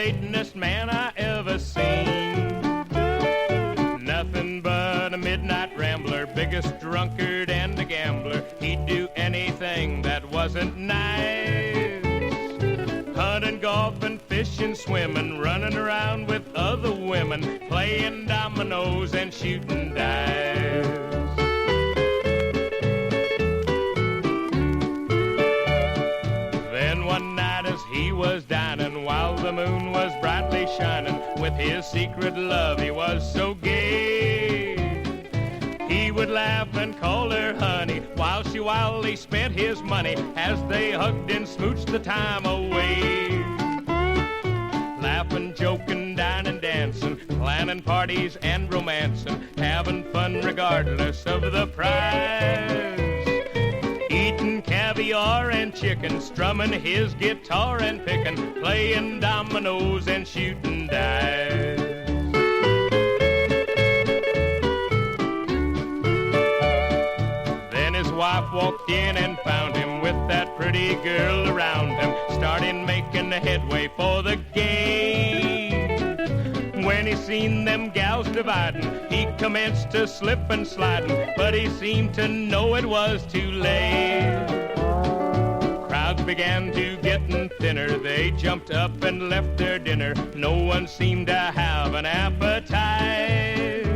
aggravatingest man I ever seen. Nothing but a midnight rambler, biggest drunkard and a gambler. He'd do anything that wasn't nice. Hunting, golfing, fishing, swimming, running around with other women, playing dominoes and shooting dice. Then one night as he was dining, while the moon was brightly shining, with his secret love he was so gay. He would laugh and call her honey, while she wildly spent his money, as they hugged and smooched the time away. Laughing, joking, dining, dancing, planning parties and romancing, having fun regardless of the price. Eating caviar and chicken, strumming his guitar and picking, playing dominoes and shooting dice. Then his wife walked in and found him with that pretty girl around him, starting making the headway for the game. When he seen them gals dividing, he commenced to slip and sliding, but he seemed to know it was too late. Crowds began to getting thinner, they jumped up and left their dinner. No one seemed to have an appetite.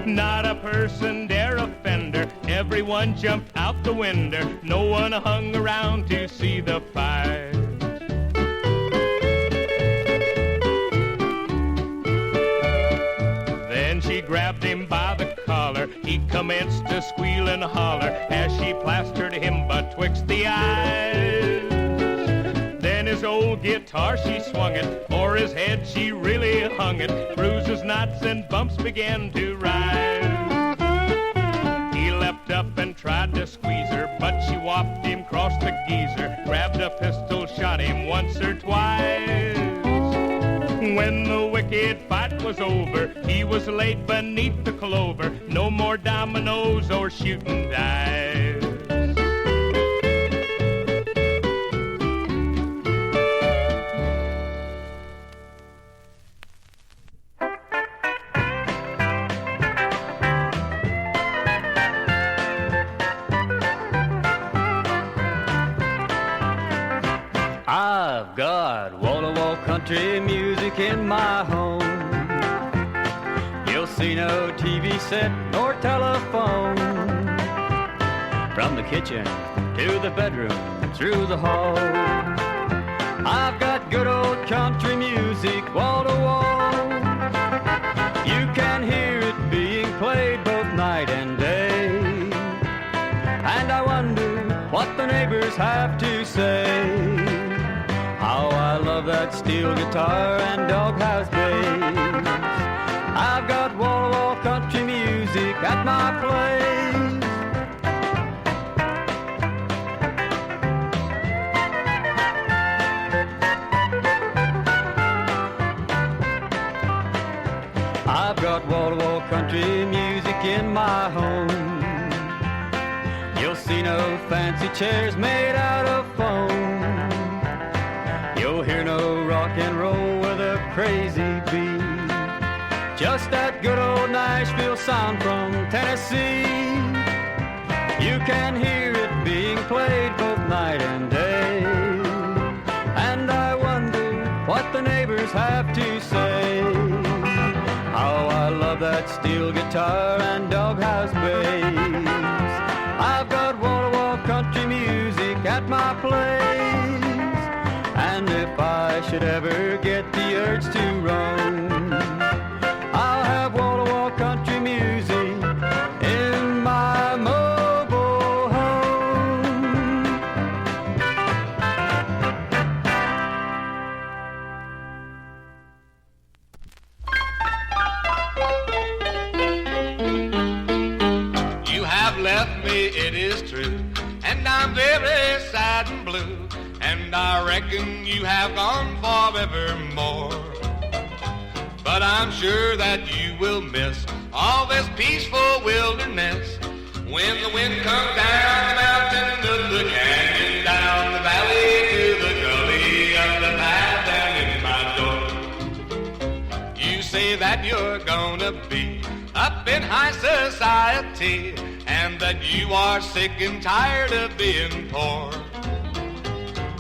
Not a person dare offend her, everyone jumped out the window. No one hung around to see the fight. Then she grabbed him by the collar, he commenced to squeal and holler, as she plastered him betwixt the eyes. Then his old guitar she swung it, o'er his head she really hung it. Bruises, knots, and bumps began to rise. He leapt up and tried to squeeze her, but she whopped him across the geezer, grabbed a pistol, shot him once or twice. When the wicked fight was over, he was laid beneath the clover. No more dominoes or shooting dice. I've got wall-to-wall country music in my home. You'll see no TV set nor telephone. From the kitchen to the bedroom, through the hall, I've got good old country music wall-to-wall. You can hear it being played both night and day, and I wonder what the neighbors have to say. How I love that steel guitar and doghouse bass. I've got wall-to-wall country music at my place. I've got wall-to-wall country music in my home. You'll see no fancy chairs made out of foam. You'll hear no rock and roll with a crazy beat. Just that good old Nashville sound from Tennessee. You can hear it being played both night and day, and I wonder what the neighbors have to say. How I love that steel guitar and doghouse bass. I've got wall-to-wall country music at my place. And if I should ever get the urge to roam, I'll have wall-to-wall country music in my mobile home. You have left me, it is true, and I'm very sad and blue. And I reckon you have gone forevermore. But I'm sure that you will miss all this peaceful wilderness when the wind comes down the mountain, up the canyon, down the valley to the gully, up the path and in my door. you're gonna be up in high society, and that you are sick and tired of being poor.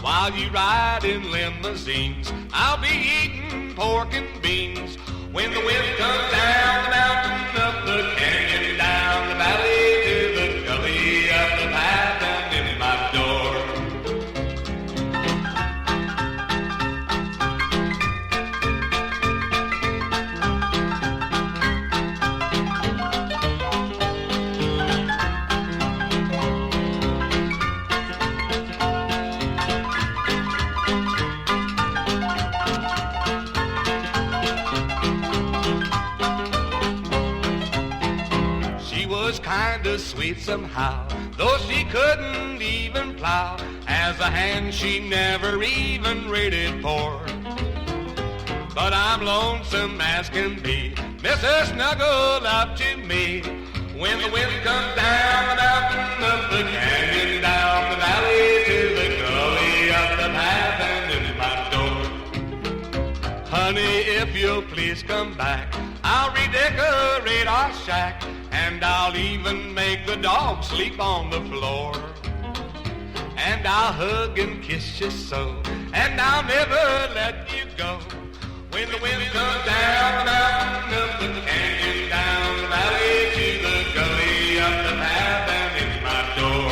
While you ride in limousines, I'll be eating pork and beans. When the wind comes down the mountain, up the canyon, down the valley to the gully, up the path and in my door. Kinda sweet somehow, though she couldn't even plow. As a hand she never even rated poor. But I'm lonesome as can be, miss her snuggled up to me. When the wind comes down the mountain, up the canyon, down the valley to the gully, up the path and in my door. Honey, if you'll please come back, I'll redecorate our shack, and I'll even make the dog sleep on the floor. And I'll hug and kiss you so, and I'll never let you go. When the wind comes down the mountain, up the canyon, down the valley to the gully, up the path and in my door.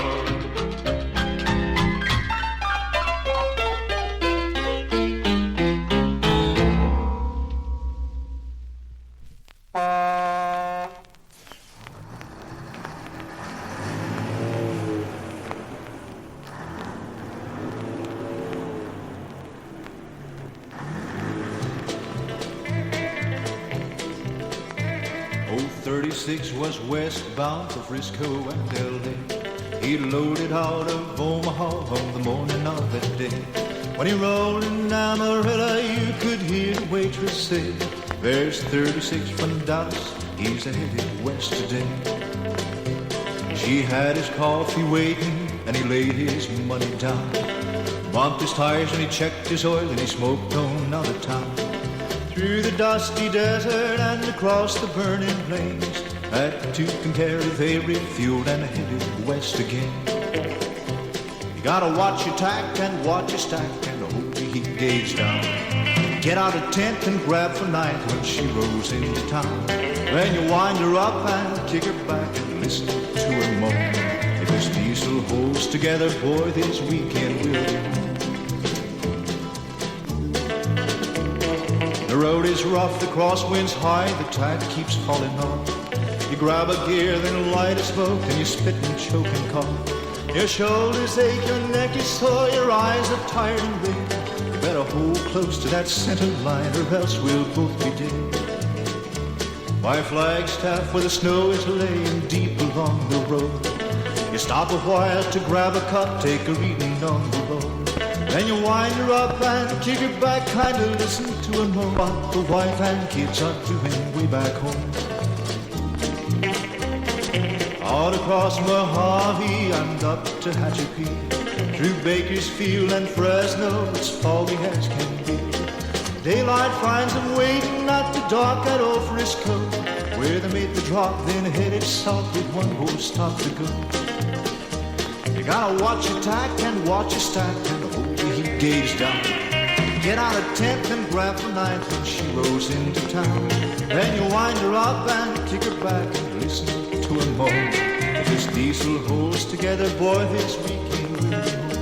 Old 36 was westbound for Frisco and L.A. He loaded out of Omaha on the morning of that day. When he rolled in Amarillo, you could hear the waitress say, "There's 36 from Dallas, he's headed west today." She had his coffee waiting, and he laid his money down. Bumped his tires and he checked his oil, and he smoked on out of town. Through the dusty desert and across the burning plains, at Tucumcari they refueled and headed west again. You gotta watch your tack and watch your stack and hold the heat gauge down. Get out a tent and grab for night when she rolls into town. Then you wind her up and kick her back and listen to her moan. If this diesel holds together, boy, this weekend we'll be home. The road is rough, the crosswind's high, the tide keeps falling off. You grab a gear, then light a smoke, and you spit and choke and cough. Your shoulders ache, your neck is sore, your eyes are tired and red. You better hold close to that center line, or else we'll both be dead. By Flagstaff, where the snow is laying deep along the road, you stop a while to grab a cup, take a reading on the road. Then you wind her up and kick her back, kinda listen to her moan, what the wife and kids are doing way back home. All across Mojave and up to Hatchapee, through Bakersfield and Fresno, it's foggy as can be. Daylight finds them waiting at the dock at old Frisco, where they made the drop, then headed south with one more stop to go. You gotta watch your tack and watch your stack and hold your heat gauge down. Get out a tent and grab for night when she rolls into town. Then you wind her up and kick her back and listen to her moan. If this diesel holds together, boy, this weekend we'll be home.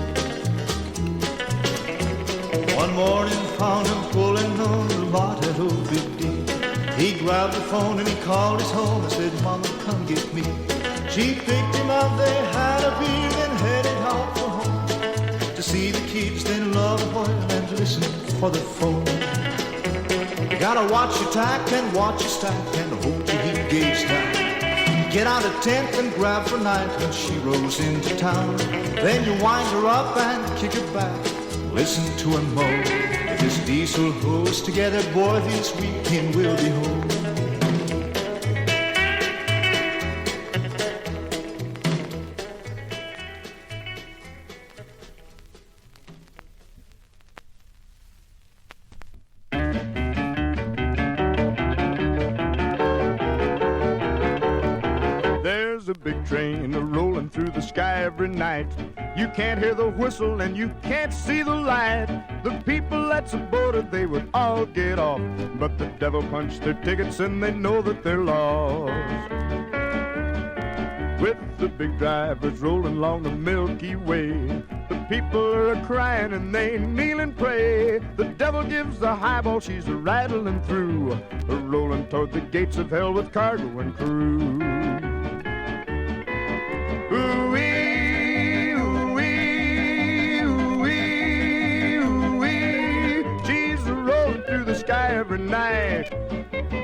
One morning found him pulling on the lot at Old Big D. He grabbed the phone and he called his home and said, "Mama, come get me." She picked him up, they had a beer, then headed out for home to see the kids, then love a while and listen for the phone. You gotta watch your tack and watch your stack and hold your heat gauge down. Get out a tent and grab for night when she rolls into town. Then you wind her up and kick her back, listen to her moan. If this diesel holds together, boy, this weekend we'll be home. There's a big train rolling through the sky every night. You can't hear the whistle and you can't see the light. The people that's aboard it, they would all get off, but the devil punched their tickets and they know that they're lost. With the big drivers rolling along the Milky Way, the people are crying and they kneel and pray. The devil gives the highball, she's rattling through, rolling toward the gates of hell with cargo and crew. Ooh-wee, ooh-wee, ooh-wee, ooh-wee. She's rolling through the sky every night.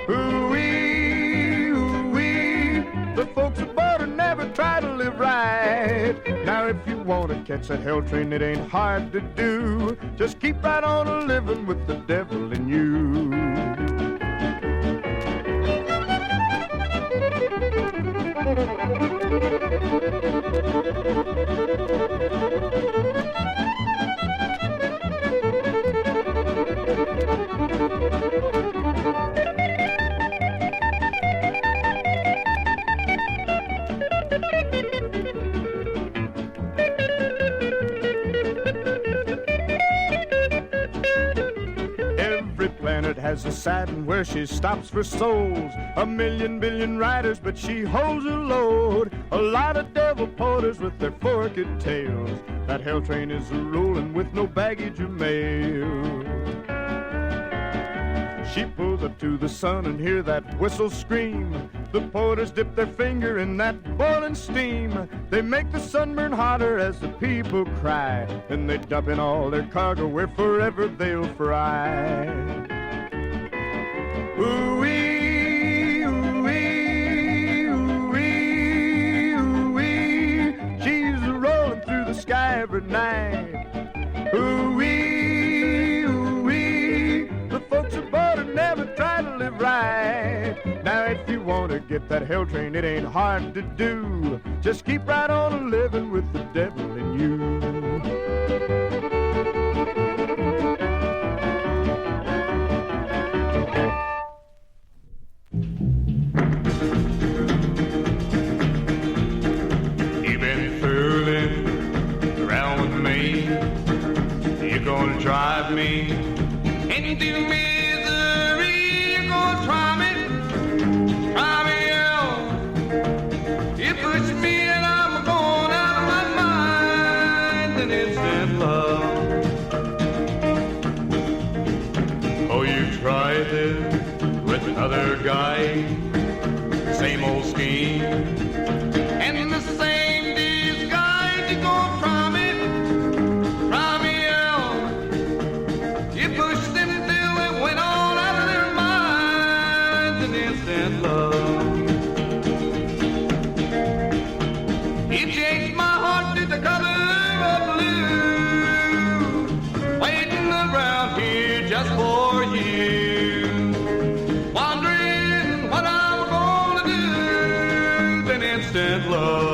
Ooh-wee, ooh-wee. The folks aboard her never try to live right. Now if you want to catch that hell train, it ain't hard to do. Just keep right on living with the devil in you. Every planet has a Saturn where she stops for souls. A million billion riders, but she holds her load. A lot of devil porters with their forked tails. That hell train is rolling with no baggage or mail. She pulls up to the sun and hear that whistle scream. The porters dip their finger in that boiling steam. They make the sun burn hotter as the people cry. Then they dump in all their cargo where forever they'll fry. Ooh-wee, ooh-wee, ooh-wee, ooh-wee. She's rolling through the sky every night. Ooh-wee, ooh-wee. The folks aboard her never try to live right. Now if you want to get that hell train, it ain't hard to do. Just keep right on living with the devil in you. Drive me into misery. You're gonna try me out. You push me and I'm going out of my mind. And instant love. Oh, you tried it with another guy. Same old scheme. And in the same disguise, you're gonna try me. For you, wondering what I'm gonna do, then instant love.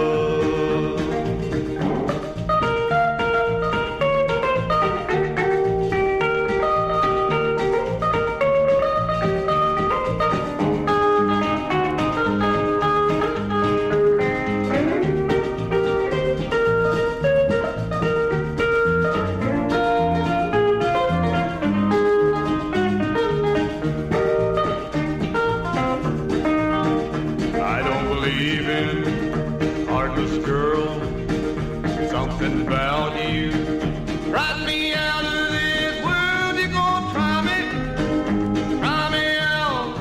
Something about you brought me out of this world. You're gonna try me out.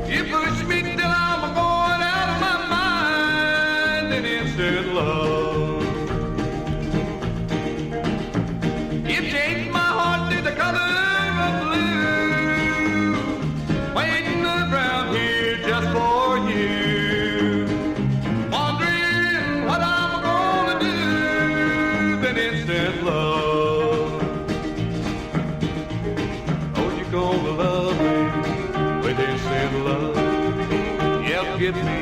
You push me till I'm going out of my mind. And instant love. You changed my heart to the color of blue, waiting around here just for you. Love. Oh, you're gonna love me with instant love. Yep, get me